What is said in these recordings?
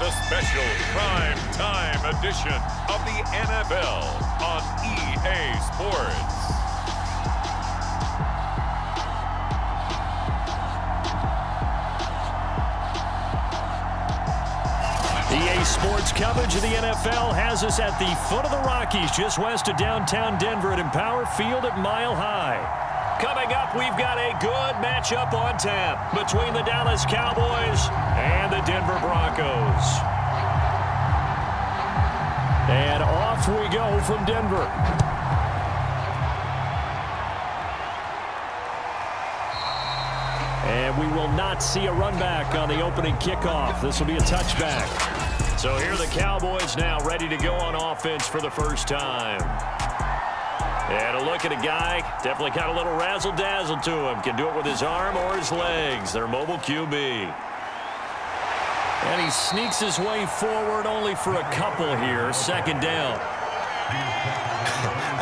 It's a special prime time edition of the NFL on EA Sports. EA Sports coverage of the NFL has us at the foot of the Rockies, just west of downtown Denver at Empower Field at Mile High. Coming up, we've got a good matchup on tap between the Dallas Cowboys and the Denver Broncos. And off we go from Denver. And we will not see a run back on the opening kickoff. This will be a touchback. So here are the Cowboys now ready to go on offense for the first time. And a look at a guy, definitely got a little razzle-dazzle to him. Can do it with his arm or his legs. Their mobile QB. And he sneaks his way forward only for a couple here. Second down.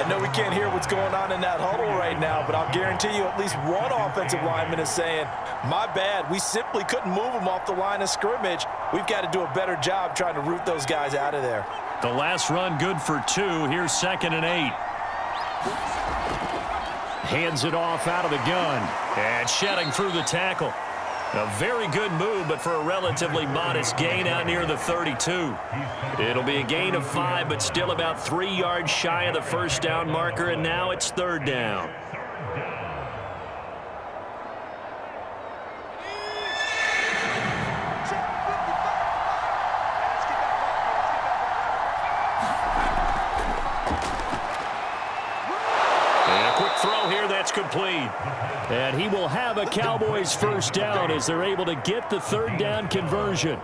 I know we can't hear what's going on in that huddle right now, but I'll guarantee you at least one offensive lineman is saying, my bad, we simply couldn't move them off the line of scrimmage. We've got to do a better job trying to root those guys out of there. The last run good for 2. Here's 2nd and 8. Hands it off out of the gun. And shedding through the tackle. A very good move, but for a relatively modest gain out near the 32. It'll be a gain of 5, but still about 3 yards shy of the first down marker, and now it's 3rd down. Throw here, that's complete. And he will have a Cowboys first down as they're able to get the 3rd down conversion.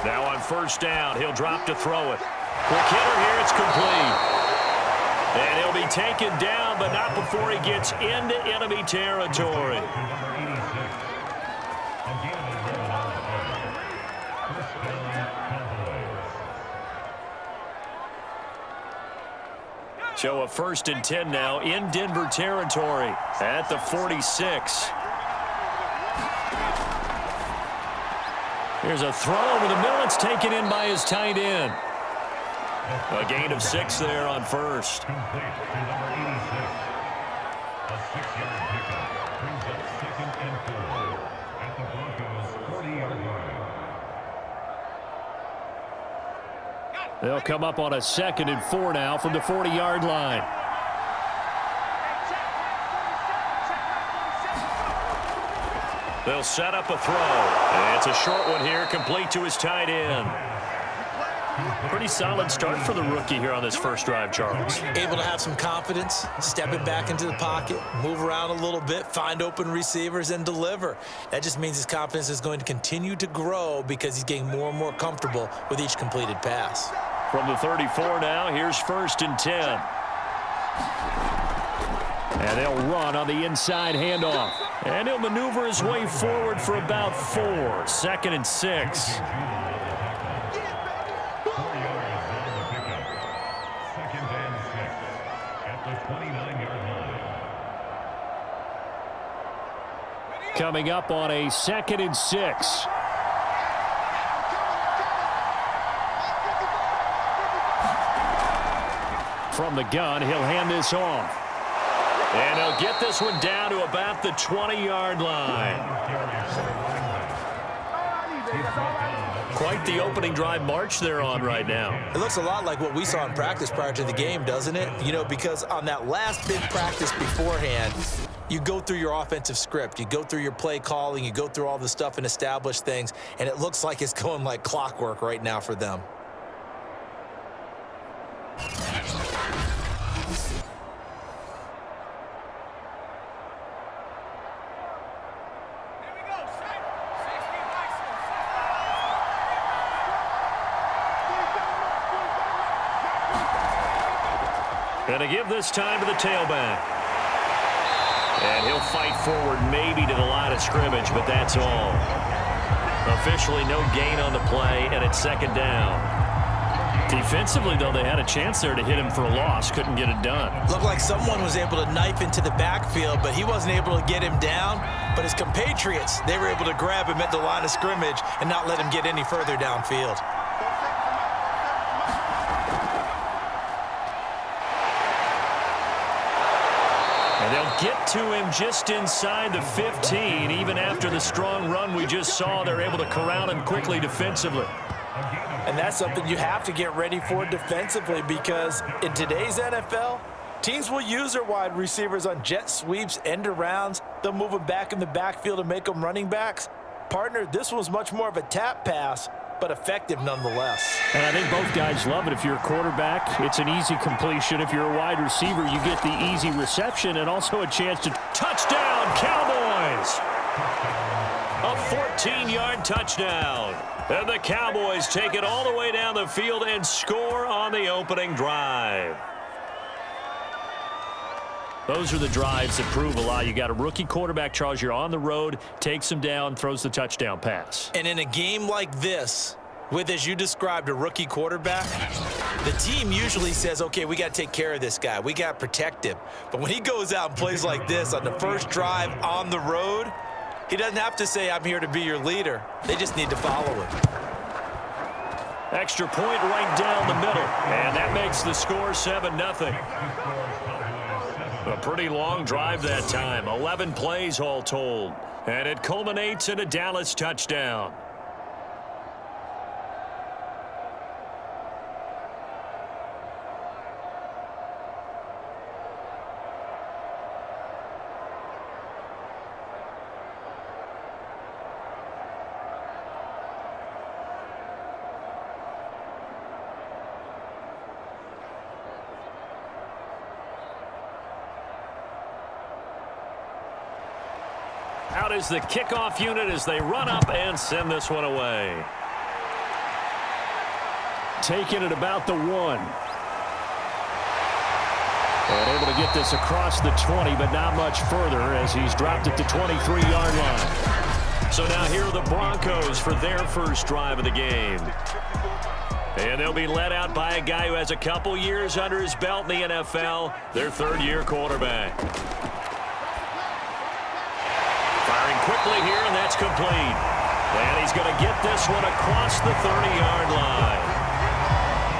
Now on first down, he'll drop to throw it. Quick hitter here, it's complete. And he'll be taken down, but not before he gets into enemy territory. So a 1st and 10 now in Denver territory at the 46. Here's a throw over the middle. It's taken in by his tight end. A gain of 6 there on first. They'll come up on a 2nd and 4 now from the 40-yard line. They'll set up a throw. And it's a short one here, complete to his tight end. Pretty solid start for the rookie here on this first drive, Charles. Able to have some confidence, step it back into the pocket, move around a little bit, find open receivers, and deliver. That just means his confidence is going to continue to grow because he's getting more and more comfortable with each completed pass. From the 34 now, here's 1st and 10. And they'll run on the inside handoff. And he'll maneuver his way forward for about 4. 2nd and 6. Coming up on a 2nd and 6. From the gun, he'll hand this off. And he'll get this one down to about the 20-yard line. Quite the opening drive march they're on right now. It looks a lot like what we saw in practice prior to the game, doesn't it? You know, because on that last big practice beforehand, you go through your offensive script, you go through your play calling, you go through all the stuff and establish things, and it looks like it's going like clockwork right now for them. And to give this time to the tailback. And he'll fight forward maybe to the line of scrimmage, but that's all. Officially no gain on the play, and it's second down. Defensively, though, they had a chance there to hit him for a loss. Couldn't get it done. Looked like someone was able to knife into the backfield, but he wasn't able to get him down. But his compatriots, they were able to grab him at the line of scrimmage and not let him get any further downfield. And they'll get to him just inside the 15. Even after the strong run we just saw, they're able to corral him quickly defensively. And that's something you have to get ready for defensively, because in today's NFL, teams will use their wide receivers on jet sweeps, end arounds. They'll move them back in the backfield and make them running backs. Partner, this was much more of a tap pass, but effective nonetheless. And I think both guys love it. If you're a quarterback, it's an easy completion. If you're a wide receiver, you get the easy reception and also a chance to touchdown, Cowboys! A 14-yard touchdown. And the Cowboys take it all the way down the field and score on the opening drive. Those are the drives that prove a lot. You got a rookie quarterback, Charles. You're on the road, takes him down, throws the touchdown pass. And in a game like this, with, as you described, a rookie quarterback, the team usually says, okay, we got to take care of this guy. We got to protect him. But when he goes out and plays like this on the first drive on the road, he doesn't have to say, I'm here to be your leader. They just need to follow him. Extra point right down the middle. And that makes the score 7-0. A pretty long drive that time. 11 plays all told. And it culminates in a Dallas touchdown. Out is the kickoff unit as they run up and send this one away. Taking it about the 1. And able to get this across the 20, but not much further as he's dropped it to 23-yard line. So now here are the Broncos for their first drive of the game. And they'll be led out by a guy who has a couple years under his belt in the NFL, their third-year quarterback. Firing quickly here, and that's complete. And he's going to get this one across the 30-yard line.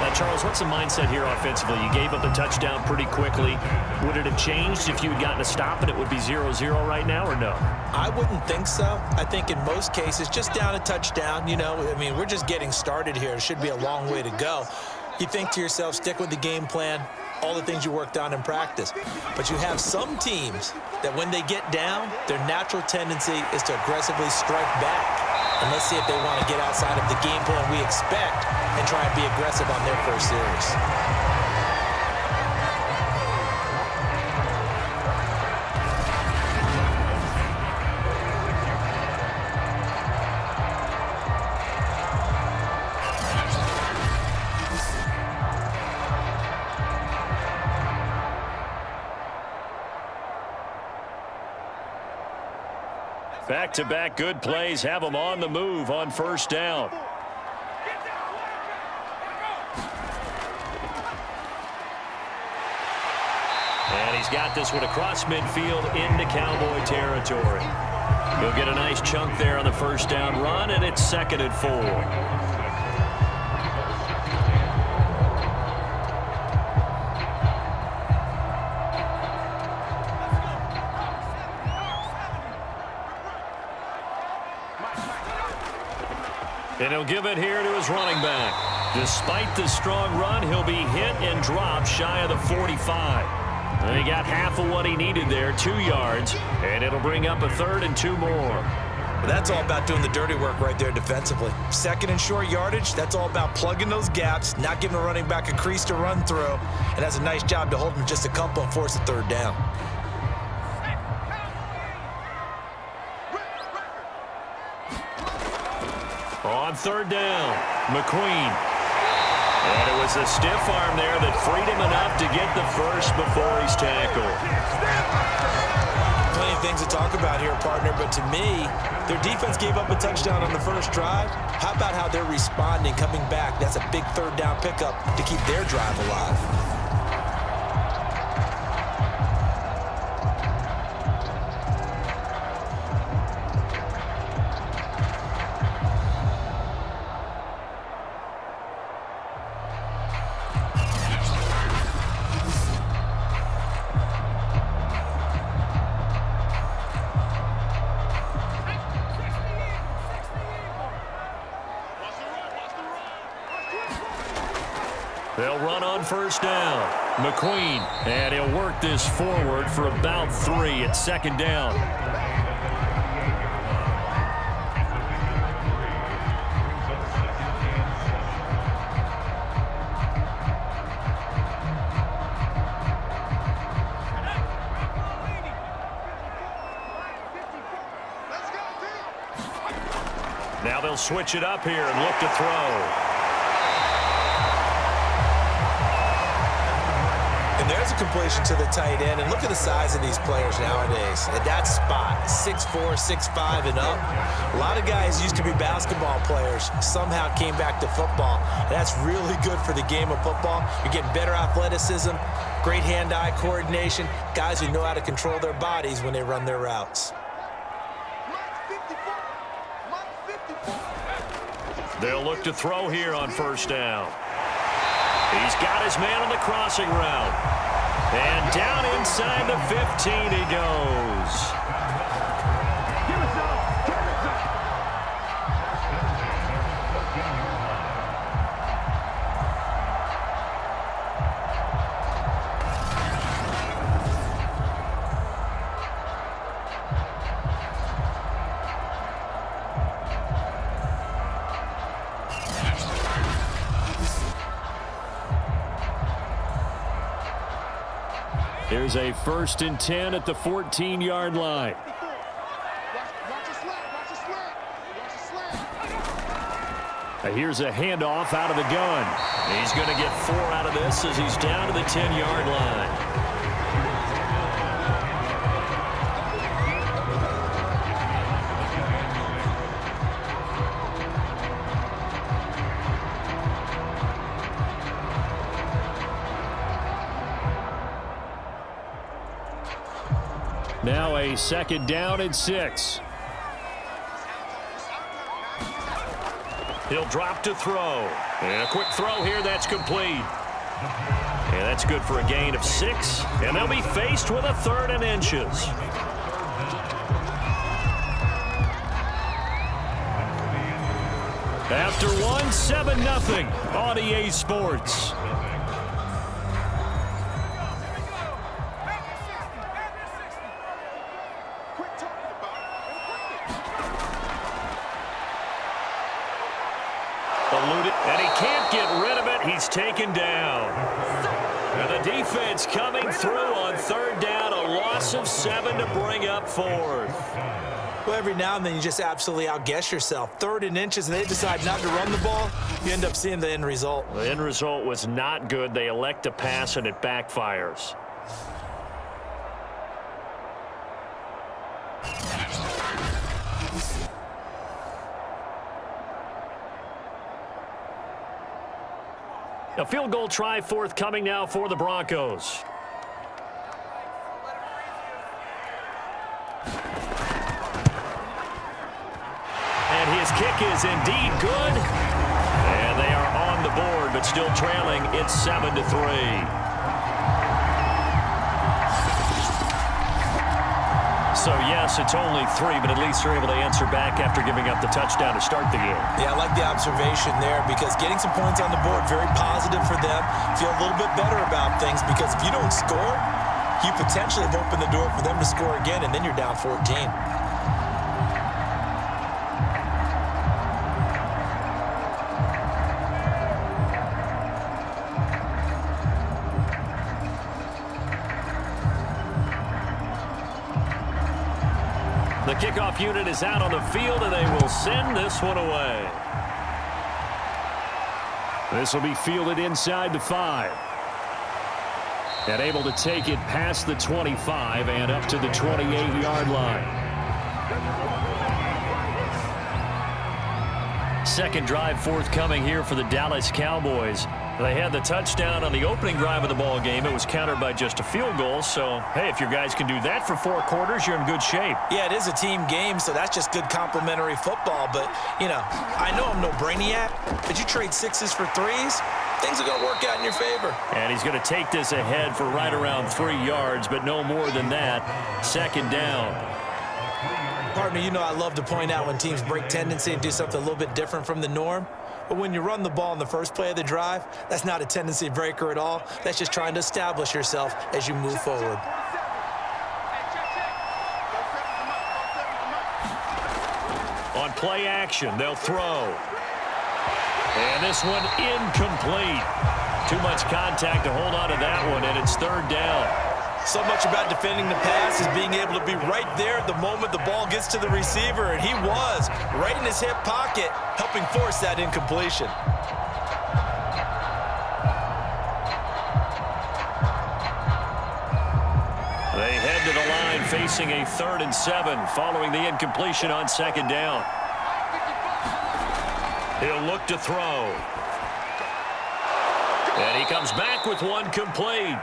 Now, Charles, what's the mindset here offensively? You gave up a touchdown pretty quickly. Would it have changed if you had gotten a stop and it would be 0-0 right now, or no? I wouldn't think so. I think in most cases, just down a touchdown, you know, I mean, we're just getting started here. It should be a long way to go. You think to yourself, stick with the game plan, all the things you worked on in practice. But you have some teams that when they get down, their natural tendency is to aggressively strike back. And let's see if they want to get outside of the game plan we expect and try and be aggressive on their first series. Back-to-back good plays have them on the move on first down. And he's got this one across midfield into Cowboy territory. He'll get a nice chunk there on the first down run, and it's 2nd and 4. And he'll give it here to his running back. Despite the strong run, he'll be hit and dropped shy of the 45. And he got half of what he needed there, 2 yards, and it'll bring up a 3rd and 2 more. Well, that's all about doing the dirty work right there defensively. 2nd and short yardage, that's all about plugging those gaps, not giving the running back a crease to run through, and that's a nice job to hold him just a couple and force the 3rd down. On 3rd down, McQueen. And it was a stiff arm there that freed him enough to get the first before he's tackled. Plenty of things to talk about here, partner, but to me, their defense gave up a touchdown on the first drive. How about how they're responding, coming back? That's a big third down pickup to keep their drive alive. They'll run on first down. McQueen, and he'll work this forward for about 3 at second down. Now they'll switch it up here and look to throw. And there's a completion to the tight end. And look at the size of these players nowadays. At that spot, 6'4", 6'5", and up. A lot of guys used to be basketball players, somehow came back to football. And that's really good for the game of football. You're getting better athleticism, great hand-eye coordination, guys who know how to control their bodies when they run their routes. They'll look to throw here on first down. He's got his man on the crossing route. And down inside the 15 he goes. Here's a 1st and 10 at the 14-yard line. Here's a handoff out of the gun. He's going to get 4 out of this as he's down to the 10-yard line. Now a 2nd down and 6. He'll drop to throw. And a quick throw here, that's complete. And that's good for a gain of 6. And they'll be faced with a 3rd and inches. After one, 7-0 on EA Sports. And he can't get rid of it. He's taken down. And the defense coming through on 3rd down. A loss of 7 to bring up 4th. Well, every now and then you just absolutely outguess yourself. 3rd and inches, and they decide not to run the ball. You end up seeing the end result. The end result was not good. They elect to pass, and it backfires. A field goal try forthcoming now for the Broncos. And his kick is indeed good. And they are on the board, but still trailing. It's 7-3. So, yes, it's only 3, but at least they're able to answer back after giving up the touchdown to start the game. Yeah, I like the observation there because getting some points on the board, very positive for them. Feel a little bit better about things because if you don't score, you potentially have opened the door for them to score again, and then you're down 14. The kickoff unit is out on the field, and they will send this one away. This will be fielded inside the 5. And able to take it past the 25 and up to the 28-yard line. Second drive forthcoming here for the Dallas Cowboys. They had the touchdown on the opening drive of the ball game. It was countered by just a field goal. So, hey, if your guys can do that for 4 quarters, you're in good shape. Yeah, it is a team game, so that's just good complimentary football. But, you know, I know I'm no brainiac, but you trade 6s for 3s, things are going to work out in your favor. And he's going to take this ahead for right around 3 yards, but no more than that. Second down. Partner, you know I love to point out when teams break tendency and do something a little bit different from the norm. But when you run the ball in the first play of the drive, that's not a tendency breaker at all. That's just trying to establish yourself as you move forward. On play action, they'll throw. And this one incomplete. Too much contact to hold on to that one, and it's third down. So much about defending the pass is being able to be right there at the moment the ball gets to the receiver, and he was right in his hip pocket, helping force that incompletion. They head to the line facing a 3rd and 7 following the incompletion on second down. He'll look to throw. And he comes back with one complete.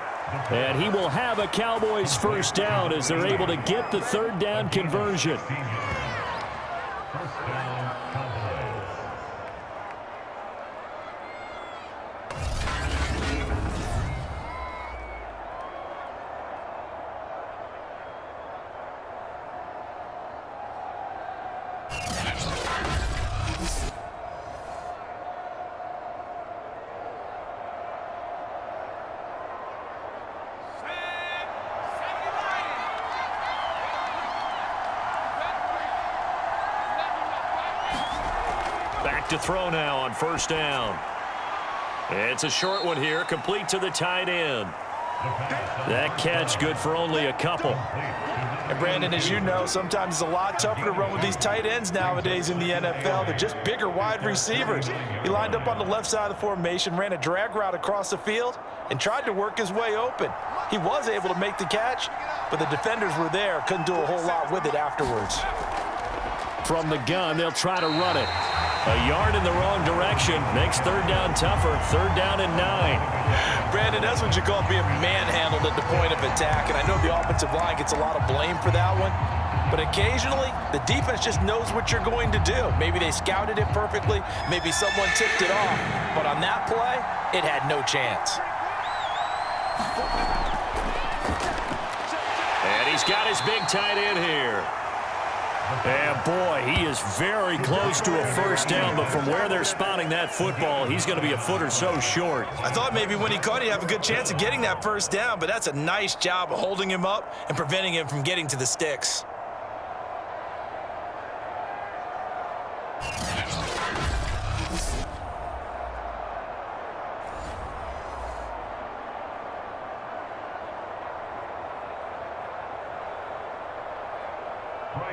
And he will have a Cowboys first down as they're able to get the 3rd down conversion. Back to throw now on first down. It's a short one here, complete to the tight end. That catch good for only a couple. And Brandon, as you know, sometimes it's a lot tougher to run with these tight ends nowadays in the NFL. They're just bigger wide receivers. He lined up on the left side of the formation, ran a drag route across the field, and tried to work his way open. He was able to make the catch, but the defenders were there, couldn't do a whole lot with it afterwards. From the gun, they'll try to run it. A yard in the wrong direction makes third down tougher. 3rd down and 9. Brandon, that's what you call being manhandled at the point of attack. And I know the offensive line gets a lot of blame for that one. But occasionally, the defense just knows what you're going to do. Maybe they scouted it perfectly. Maybe someone tipped it off. But on that play, it had no chance. And he's got his big tight end here. And boy, he is very close to a first down, but from where they're spotting that football, he's going to be a foot or so short. I thought maybe when he caught it, he'd have a good chance of getting that first down, but that's a nice job of holding him up and preventing him from getting to the sticks.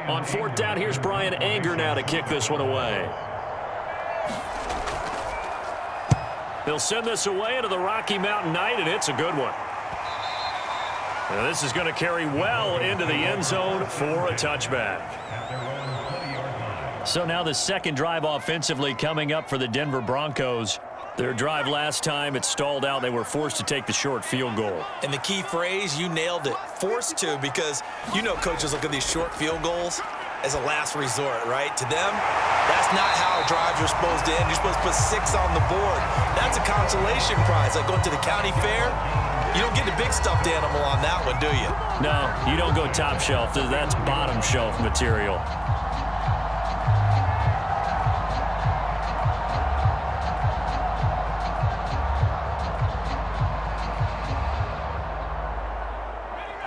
On 4th down, here's Brian Anger now to kick this one away. They'll send this away into the Rocky Mountain Night, and it's a good one. And this is going to carry well into the end zone for a touchback. So now the second drive offensively coming up for the Denver Broncos. Their drive last time, it stalled out. They were forced to take the short field goal. And the key phrase, you nailed it, forced to, because you know coaches look at these short field goals as a last resort, right? To them, that's not how drives are supposed to end. You're supposed to put 6 on the board. That's a consolation prize, like going to the county fair. You don't get the big stuffed animal on that one, do you? No, you don't go top shelf. That's bottom shelf material.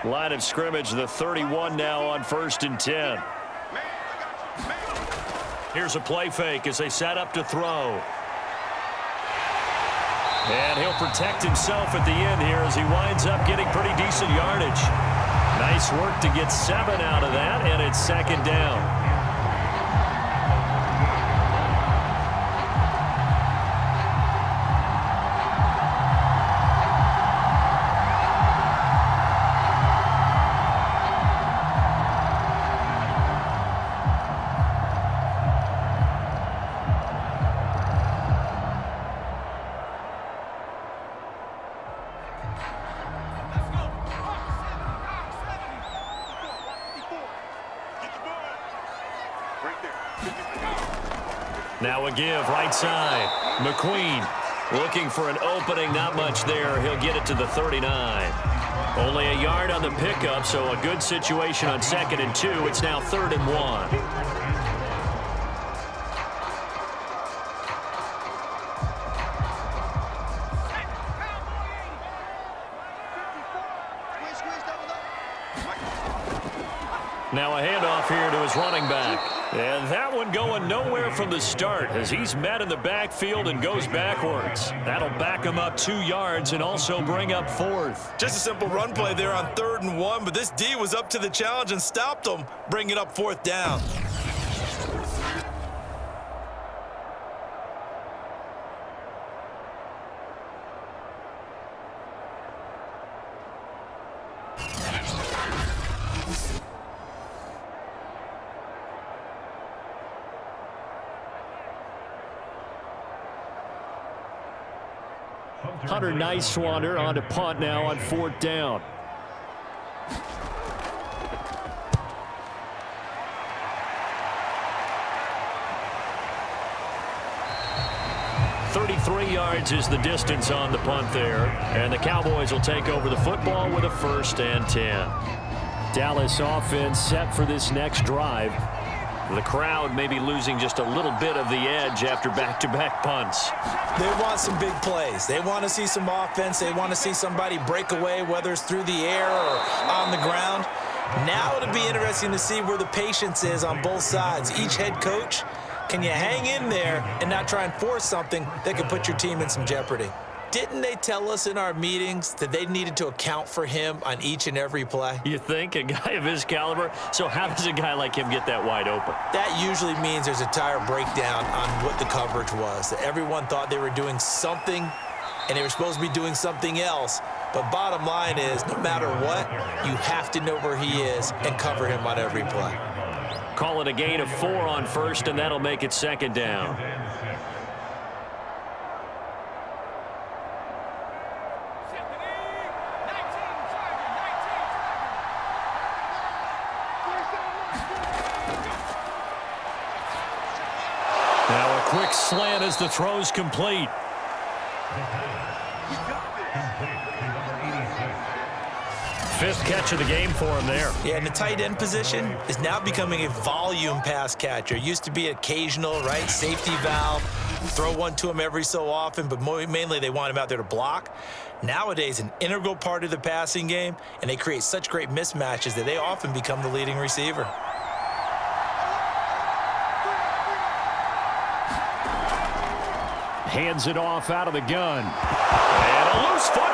Line of scrimmage, the 31 now on 1st and 10. Here's a play fake as they set up to throw. And he'll protect himself at the end here as he winds up getting pretty decent yardage. Nice work to get 7 out of that, and it's 2nd down. Now a give, right side. McQueen looking for an opening, not much there. He'll get it to the 39. Only a yard on the pickup, so a good situation on 2nd and 2. It's now 3rd and 1. Now a handoff here to his running back. And that one going nowhere from the start as he's met in the backfield and goes backwards. That'll back him up 2 yards and also bring up 4th. Just a simple run play there on 3rd and 1, but this D was up to the challenge and stopped him, bringing up 4th down. Hunter Nicewander on to punt now on 4th down. "33 yards is the distance on the punt there, and the Cowboys will take over the football with a 1st and 10. Dallas offense set for this next drive. The crowd may be losing just a little bit of the edge after back-to-back punts. They want some big plays. They want to see some offense. They want to see somebody break away, whether it's through the air or on the ground. Now it'll be interesting to see where the patience is on both sides. Each head coach, can you hang in there and not try and force something that could put your team in some jeopardy? Didn't they tell us in our meetings that they needed to account for him on each and every play? You think? A guy of his caliber? So how does a guy like him get that wide open? That usually means there's a tire breakdown on what the coverage was. That everyone thought they were doing something, and they were supposed to be doing something else. But bottom line is, no matter what, you have to know where he is and cover him on every play. Call it a gain of 4 on 1st, and that'll make it 2nd down. Now a quick slant as the throw's complete. Fifth catch of the game for him there. Yeah, and the tight end position is now becoming a volume pass catcher. It used to be occasional, right? Safety valve. Throw one to him every so often, but mainly they want him out there to block. Nowadays, an integral part of the passing game, and they create such great mismatches that they often become the leading receiver. Hands it off out of the gun. And a loose football.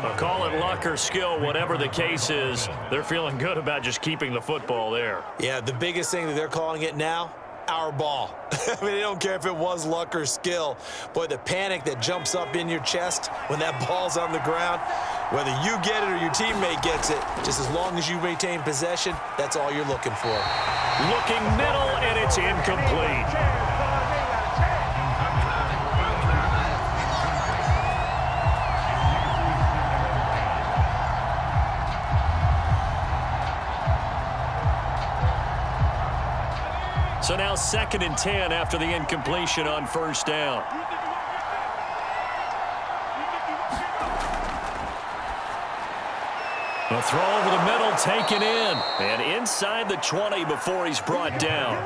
I'll call it luck or skill, whatever the case is. They're feeling good about just keeping the football there. Yeah, the biggest thing that they're calling it now, our ball. I mean, they don't care if it was luck or skill. Boy, the panic that jumps up in your chest when that ball's on the ground, whether you get it or your teammate gets it, just as long as you maintain possession, that's all you're looking for. Looking middle, and it's incomplete. So now 2nd and 10 after the incompletion on 1st down. A throw over the middle, taken in. And inside the 20 before he's brought down.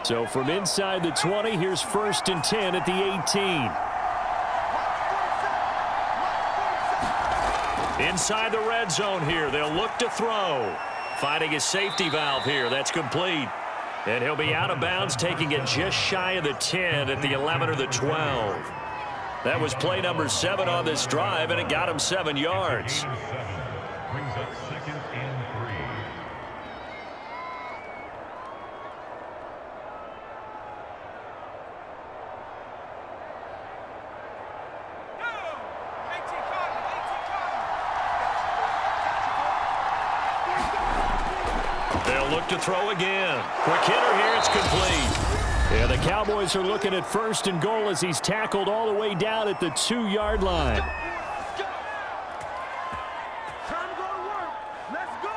So from inside the 20, here's 1st and 10 at the 18. Inside the red zone here, they'll look to throw. Finding his safety valve here, that's complete. And he'll be out of bounds, taking it just shy of the 10 at the 11 or the 12. That was play number 7 on this drive, and it got him 7 yards. Brings up 2nd and 3. They'll look to throw again. Quick hitter here. It's complete. Yeah, the Cowboys are looking at 1st and goal as he's tackled all the way down at the 2-yard line. Time to go to work. Let's go.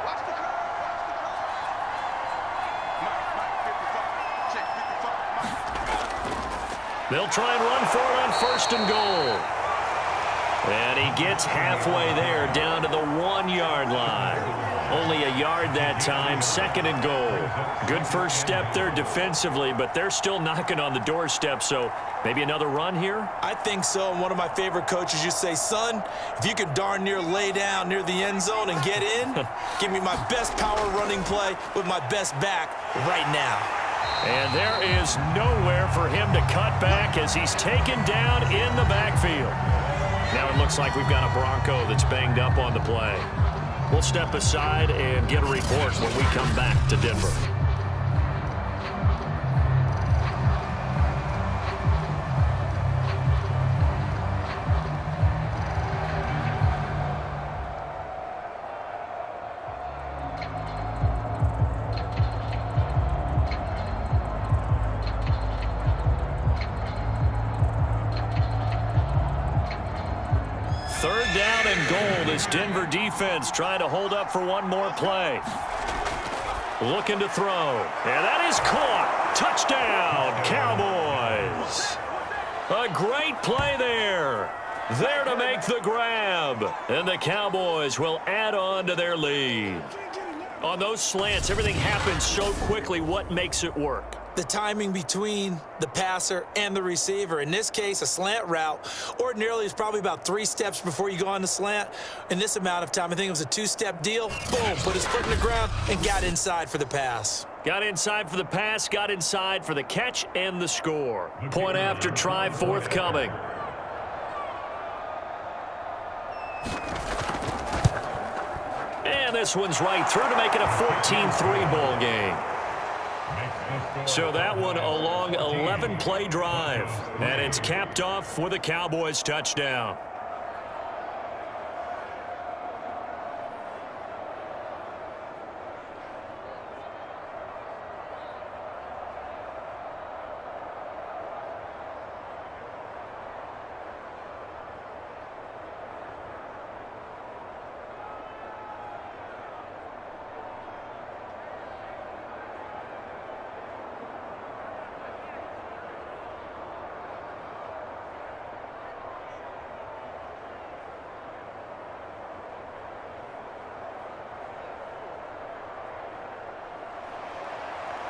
Watch the curve. They'll try and run for it on 1st and goal. And he gets halfway there, down to the 1-yard line. Only a yard that time, 2nd and goal. Good first step there defensively, but they're still knocking on the doorstep, so maybe another run here? I think so, and one of my favorite coaches used to say, son, if you can darn near lay down near the end zone and get in, give me my best power running play with my best back right now. And there is nowhere for him to cut back as he's taken down in the backfield. Now it looks like we've got a Bronco that's banged up on the play. We'll step aside and get a report when we come back to Denver. Third down and goal. This Denver defense trying to hold up for one more play. Looking to throw. And that is caught. Touchdown, Cowboys. A great play there. There to make the grab. And the Cowboys will add on to their lead. On those slants, everything happens so quickly. What makes it work? The timing between the passer and the receiver. In this case, a slant route ordinarily is probably about 3 steps before you go on the slant. In this amount of time, I think it was a 2-step deal. Boom, put his foot in the ground and got inside for the pass. Got inside for the pass, got inside for the catch and the score. Point after try forthcoming. And this one's right through to make it a 14-3 ball game. So that one a long 11-play drive. And it's capped off with a Cowboys touchdown.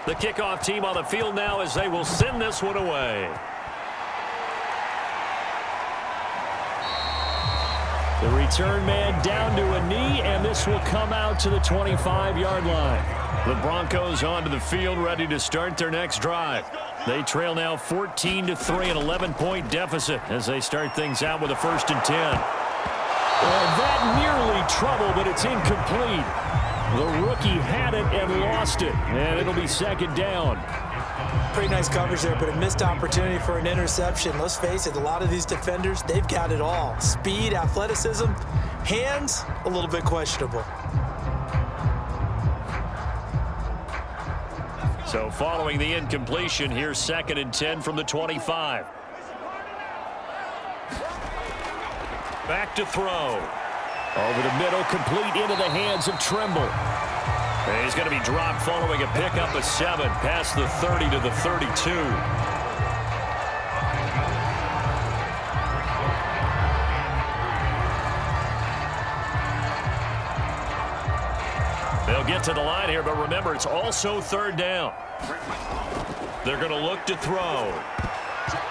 The kickoff team on the field now as they will send this one away. The return man down to a knee, and this will come out to the 25-yard line. The Broncos onto the field ready to start their next drive. They trail now 14-3, an 11-point deficit as they start things out with a 1st and 10. And that nearly trouble, but it's incomplete. The rookie had it and lost it, and it'll be 2nd down. Pretty nice coverage there, but a missed opportunity for an interception. Let's face it, a lot of these defenders, they've got it all. Speed, athleticism, hands, a little bit questionable. So following the incompletion, here's 2nd and 10 from the 25. Back to throw. Over the middle, complete into the hands of Trimble. And he's going to be dropped following a pickup of 7, past the 30 to the 32. They'll get to the line here, but remember, it's also 3rd down. They're going to look to throw.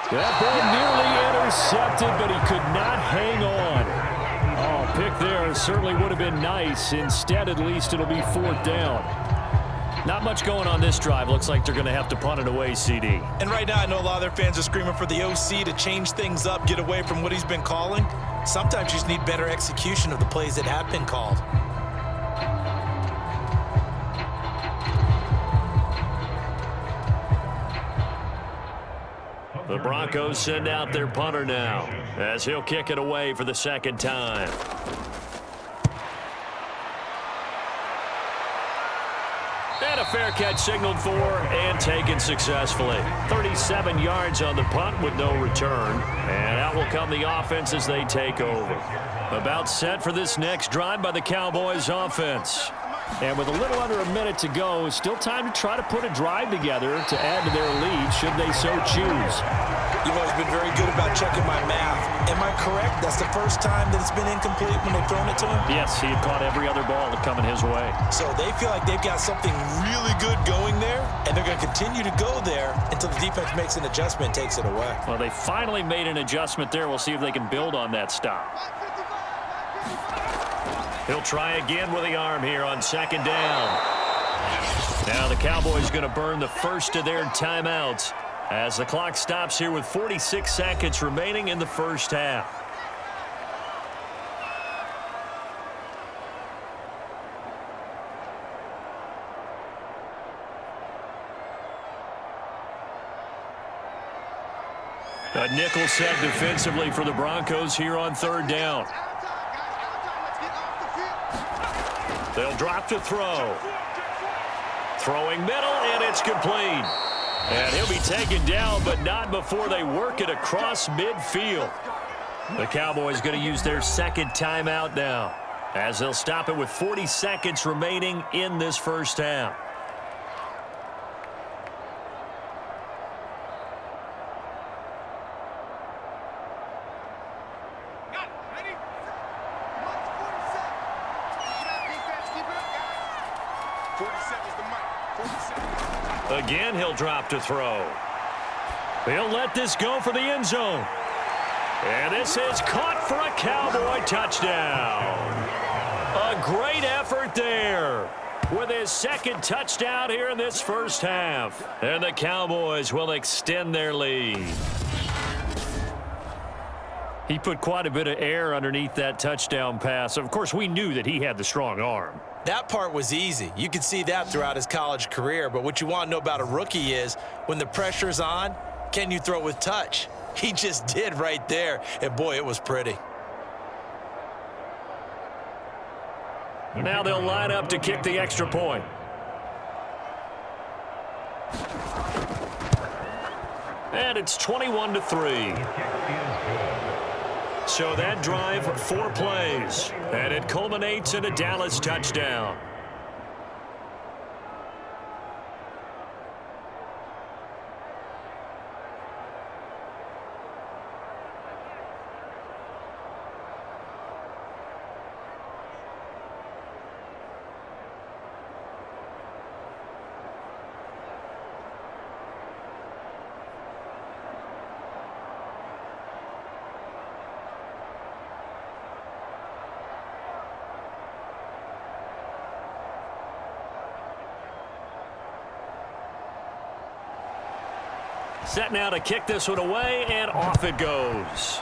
That ball nearly intercepted, but he could not hang on. Oh, pick there certainly would have been nice. Instead, at least, it'll be 4th down. Not much going on this drive. Looks like they're going to have to punt it away, CD. And right now, I know a lot of their fans are screaming for the OC to change things up, get away from what he's been calling. Sometimes you just need better execution of the plays that have been called. The Broncos send out their punter now as he'll kick it away for the second time. And a fair catch signaled for and taken successfully. 37 yards on the punt with no return. And out will come the offense as they take over. About set for this next drive by the Cowboys offense. And with a little under a minute to go, still time to try to put a drive together to add to their lead should they so choose. You've always been very good about checking my math. Am I correct? That's the first time that it's been incomplete when they've thrown it to him? Yes, he had caught every other ball coming his way. So they feel like they've got something really good going there, and they're going to continue to go there until the defense makes an adjustment and takes it away. Well, they finally made an adjustment there. We'll see if they can build on that stop. He'll try again with the arm here on second down. Now the Cowboys going to burn the first of their timeouts as the clock stops here with 46 seconds remaining in the first half. A nickel set defensively for the Broncos here on third down. They'll drop to throw. Throwing middle, and it's complete. And he'll be taken down, but not before they work it across midfield. The Cowboys going to use their second timeout now, as they'll stop it with 40 seconds remaining in this first half. Again, he'll drop to throw. He'll let this go for the end zone. And this is caught for a Cowboy touchdown. A great effort there with his second touchdown here in this first half. And the Cowboys will extend their lead. He put quite a bit of air underneath that touchdown pass. Of course, we knew that he had the strong arm. That part was easy. You could see that throughout his college career. But what you want to know about a rookie is when the pressure's on, can you throw with touch? He just did right there. And, boy, it was pretty. Now they'll line up to kick the extra point. And it's 21-3. So that drive, 4 plays, and it culminates in a Dallas touchdown. Set now to kick this one away, and off it goes.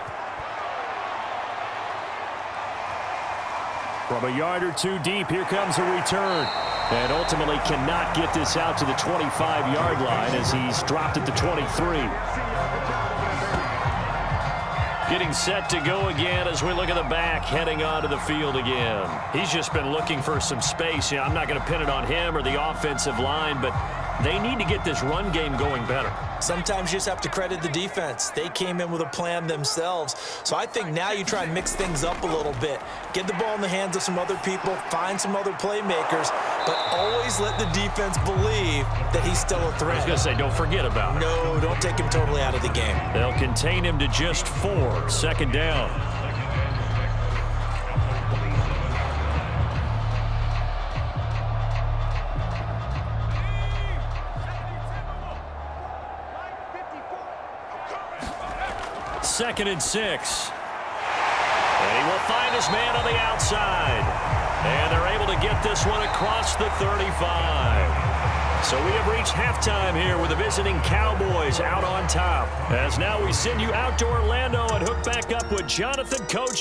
From a yard or two deep, here comes a return. And ultimately cannot get this out to the 25-yard line as he's dropped at the 23. Getting set to go again as we look at the back heading onto the field again. He's just been looking for some space. I'm not going to pin it on him or the offensive line, but they need to get this run game going better. Sometimes you just have to credit the defense. They came in with a plan themselves. So I think now you try and mix things up a little bit. Get the ball in the hands of some other people, find some other playmakers, but always let the defense believe that he's still a threat. I was going to say, don't forget about it. No, don't take him totally out of the game. They'll contain him to just 4. Second down. Second and 6. And he will find his man on the outside. And they're able to get this one across the 35. So we have reached halftime here with the visiting Cowboys out on top. As now we send you out to Orlando and hook back up with Jonathan Coach